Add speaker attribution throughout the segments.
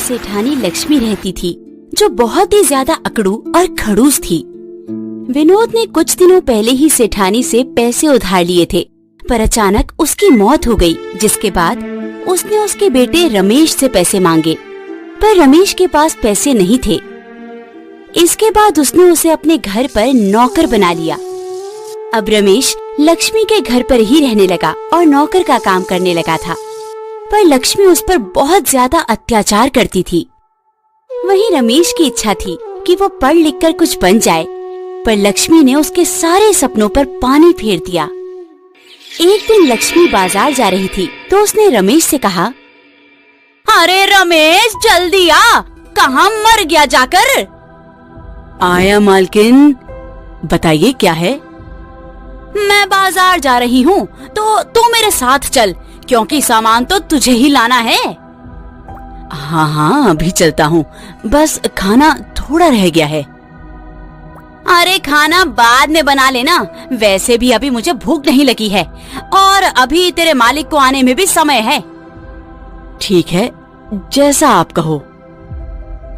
Speaker 1: सेठानी लक्ष्मी रहती थी, जो बहुत ही ज्यादा अकड़ू और खड़ूस थी। विनोद ने कुछ दिनों पहले ही सेठानी से पैसे उधार लिए थे, पर अचानक उसकी मौत हो गई, जिसके बाद उसने उसके बेटे रमेश से पैसे मांगे, पर रमेश के पास पैसे नहीं थे। इसके बाद उसने उसे अपने घर पर नौकर बना लिया। अब रमेश लक्ष्मी के घर पर ही रहने लगा और नौकर का काम करने लगा था, पर लक्ष्मी उस पर बहुत ज्यादा अत्याचार करती थी। वहीं रमेश की इच्छा थी कि वो पढ़ लिख कर कुछ बन जाए, पर लक्ष्मी ने उसके सारे सपनों पर पानी फेर दिया। एक दिन लक्ष्मी बाजार जा रही थी तो उसने रमेश से कहा,
Speaker 2: अरे रमेश जल्दी आ, कहाँ मर गया जाकर?
Speaker 1: आया मालकिन, बताइए क्या है?
Speaker 2: मैं बाजार जा रही हूँ तो तू मेरे साथ चल, क्योंकि सामान तो तुझे ही लाना है।
Speaker 1: हाँ हाँ, अभी चलता हूँ, बस खाना थोड़ा रह गया है।
Speaker 2: अरे खाना बाद में बना लेना, वैसे भी अभी मुझे भूख नहीं लगी है और अभी तेरे मालिक को आने में भी समय है।
Speaker 1: ठीक है, जैसा आप कहो।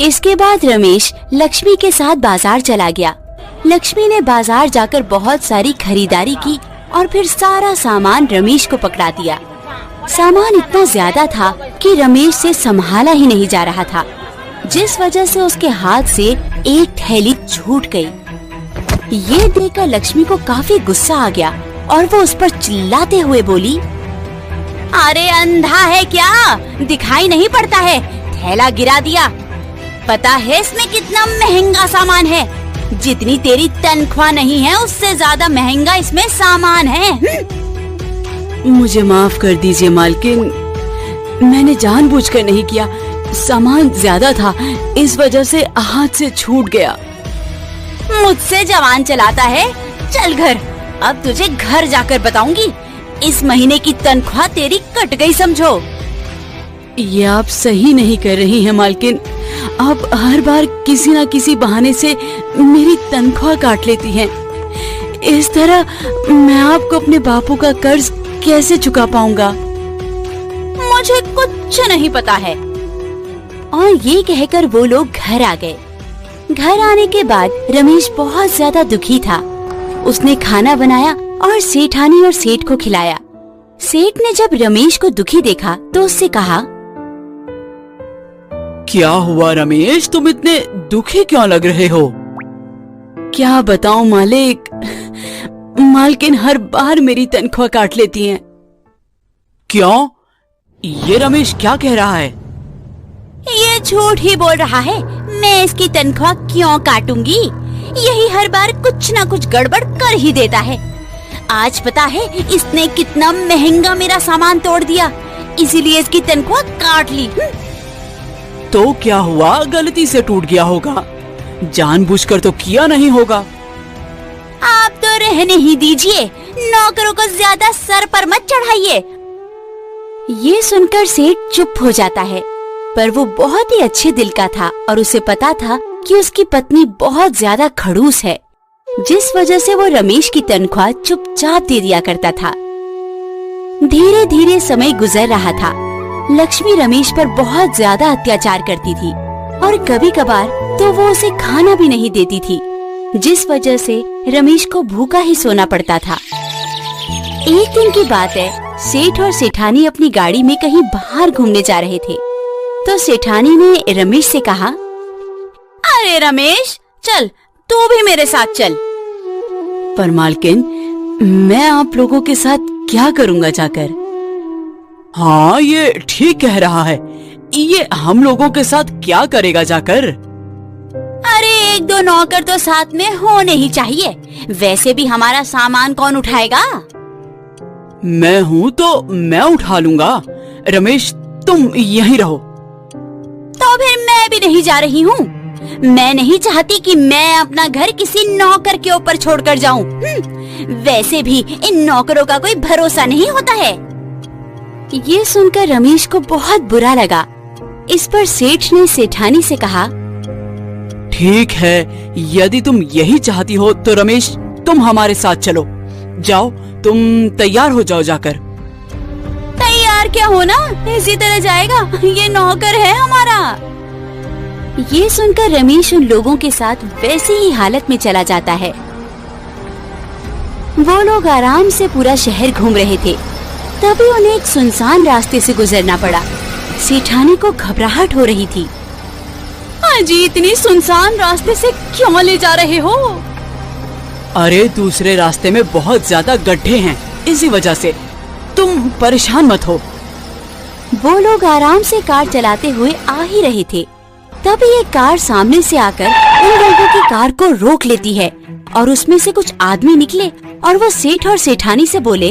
Speaker 1: इसके बाद रमेश लक्ष्मी के साथ बाजार चला गया। लक्ष्मी ने बाजार जाकर बहुत सारी खरीदारी की और फिर सारा सामान रमेश को पकड़ा दिया। सामान इतना ज्यादा था कि रमेश से संभाला ही नहीं जा रहा था, जिस वजह से उसके हाथ से एक थैली छूट गई। ये देखकर लक्ष्मी को काफी गुस्सा आ गया और वो उस पर चिल्लाते हुए बोली,
Speaker 2: अरे अंधा है क्या, दिखाई नहीं पड़ता है, थैला गिरा दिया। पता है इसमें कितना महंगा सामान है, जितनी तेरी तनख्वाह नहीं है उससे ज्यादा महंगा इसमें सामान है।
Speaker 1: मुझे माफ कर दीजिए मालकिन, मैंने जानबूझकर नहीं किया, सामान ज्यादा था, इस वजह से हाथ से छूट गया।
Speaker 2: मुझसे जवान चलाता है, चल घर, अब तुझे घर जाकर बताऊंगी। इस महीने की तनख्वाह तेरी कट गई समझो।
Speaker 1: ये आप सही नहीं कर रही हैं मालकिन, आप हर बार किसी न किसी बहाने से मेरी तनख्वाह काट लेती हैं। इस तरह मैं आपको अपने बापू का कर्ज कैसे चुका पाऊंगा?
Speaker 2: मुझे कुछ नहीं पता है।
Speaker 1: और ये कहकर वो लोग घर आ गए। घर आने के बाद रमेश बहुत ज्यादा दुखी था। उसने खाना बनाया और सेठानी और सेठ को खिलाया। सेठ ने जब रमेश को दुखी देखा तो उससे कहा,
Speaker 3: क्या हुआ रमेश, तुम इतने दुखी क्यों लग रहे हो?
Speaker 1: क्या बताऊं मालिक, मालकिन हर बार मेरी तनख्वाह काट लेती हैं।
Speaker 3: क्यों? ये रमेश क्या कह रहा है?
Speaker 2: ये झूठ ही बोल रहा है, मैं इसकी तनख्वाह क्यों काटूंगी? यही हर बार कुछ ना कुछ गड़बड़ कर ही देता है। आज पता है इसने कितना महंगा मेरा सामान तोड़ दिया, इसीलिए इसकी तनख्वाह काट ली।
Speaker 3: तो क्या हुआ, गलती से टूट गया होगा, जानबूझकर तो किया नहीं होगा।
Speaker 2: आप तो रहने ही दीजिए, नौकरों को ज्यादा सर पर मत चढ़ाइए।
Speaker 1: ये सुनकर सेठ चुप हो जाता है, पर वो बहुत ही अच्छे दिल का था और उसे पता था कि उसकी पत्नी बहुत ज्यादा खड़ूस है, जिस वजह से वो रमेश की तनख्वाह चुपचाप दे दिया करता था। धीरे धीरे समय गुजर रहा था। लक्ष्मी रमेश पर बहुत ज्यादा अत्याचार करती थी और कभी कभार तो वो उसे खाना भी नहीं देती थी, जिस वजह से रमेश को भूखा ही सोना पड़ता था। एक दिन की बात है, सेठ और सेठानी अपनी गाड़ी में कहीं बाहर घूमने जा रहे थे, तो सेठानी ने रमेश से कहा,
Speaker 2: अरे रमेश चल, तू भी मेरे साथ चल।
Speaker 1: पर मालकिन, मैं आप लोगों के साथ क्या करूँगा जाकर?
Speaker 3: हाँ, ये ठीक कह रहा है, ये हम लोगों के साथ क्या करेगा जाकर?
Speaker 2: अरे एक दो नौकर तो साथ में होने ही चाहिए, वैसे भी हमारा सामान कौन उठाएगा?
Speaker 3: मैं हूँ तो मैं उठा लूंगा। रमेश तुम यहीं रहो।
Speaker 2: तो फिर मैं भी नहीं जा रही हूँ। मैं नहीं चाहती कि मैं अपना घर किसी नौकर के ऊपर छोड़कर जाऊँ। वैसे भी इन नौकरों का कोई भरोसा नहीं होता है।
Speaker 1: ये सुनकर रमेश को बहुत बुरा लगा। इस पर सेठ ने सेठानी से कहा,
Speaker 3: ठीक है, यदि तुम यही चाहती हो तो रमेश तुम हमारे साथ चलो। जाओ, तुम तैयार हो जाओ जाकर।
Speaker 2: तैयार तैयार क्या हो ना, इसी तरह जाएगा, ये नौकर है हमारा।
Speaker 1: ये सुनकर रमेश उन लोगों के साथ वैसी ही हालत में चला जाता है। वो लोग आराम से पूरा शहर घूम रहे थे, तभी उन्हें एक सुनसान रास्ते से गुजरना पड़ा। सेठानी को घबराहट हो रही थी।
Speaker 2: अजी, इतनी सुनसान रास्ते से क्यों ले जा रहे हो?
Speaker 3: अरे दूसरे रास्ते में बहुत ज्यादा गड्ढे हैं, इसी वजह से। तुम परेशान मत हो।
Speaker 1: वो लोग आराम से कार चलाते हुए आ ही रहे थे, तभी एक कार सामने से आकर उन लोगों की कार को रोक लेती है और उसमें से कुछ आदमी निकले और वो सेठ और सेठानी से बोले,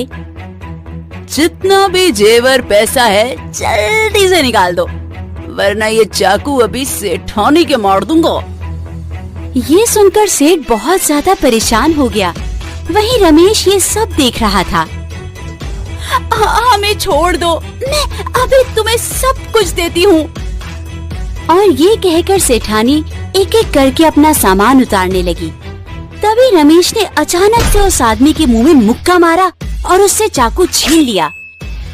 Speaker 3: जितना भी जेवर पैसा है जल्दी से निकाल दो, वरना ये चाकू अभी सेठानी के मार दूंगा।
Speaker 1: ये सुनकर सेठ बहुत ज्यादा परेशान हो गया। वहीं रमेश ये सब देख रहा था।
Speaker 2: हमें छोड़ दो, मैं अभी तुम्हें सब कुछ देती हूँ।
Speaker 1: और ये कहकर सेठानी एक एक करके अपना सामान उतारने लगी। तभी रमेश ने अचानक से उस आदमी के मुंह में मुक्का मारा और उससे चाकू छीन लिया।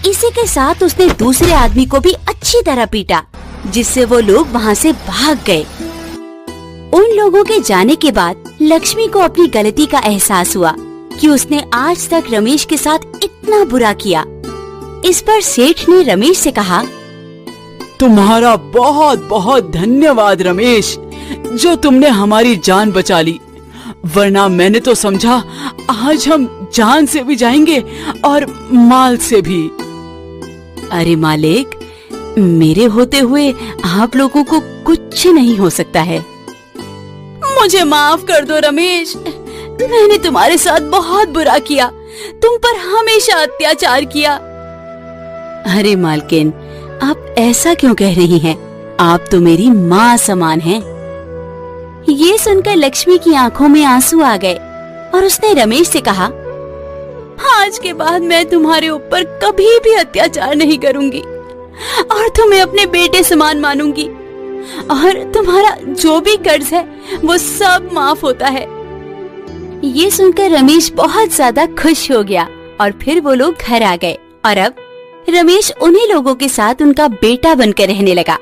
Speaker 1: इसी के साथ उसने दूसरे आदमी को भी अच्छी तरह पीटा, जिससे वो लोग वहाँ से भाग गए। उन लोगों के जाने के बाद लक्ष्मी को अपनी गलती का एहसास हुआ कि उसने आज तक रमेश के साथ इतना बुरा किया। इस पर सेठ ने रमेश से कहा,
Speaker 3: तुम्हारा बहुत बहुत धन्यवाद रमेश, जो तुमने हमारी जान बचा ली, वरना मैंने तो समझा आज हम जान से भी जाएंगे और माल से भी।
Speaker 1: अरे मालिक, मेरे होते हुए आप लोगों को कुछ नहीं हो सकता है।
Speaker 2: मुझे माफ कर दो रमेश, मैंने तुम्हारे साथ बहुत बुरा किया, तुम पर हमेशा अत्याचार किया।
Speaker 1: अरे मालकिन, आप ऐसा क्यों कह रही हैं? आप तो मेरी माँ समान हैं। ये सुनकर लक्ष्मी की आंखों में आंसू आ गए और उसने रमेश से कहा,
Speaker 2: आज के बाद मैं तुम्हारे ऊपर कभी भी अत्याचार नहीं करूंगी और तुम्हें अपने बेटे समान मानूंगी, और तुम्हारा जो भी कर्ज है वो सब माफ होता है।
Speaker 1: ये सुनकर रमेश बहुत ज्यादा खुश हो गया और फिर वो लोग घर आ गए और अब रमेश उन्हीं लोगों के साथ उनका बेटा बनकर रहने लगा।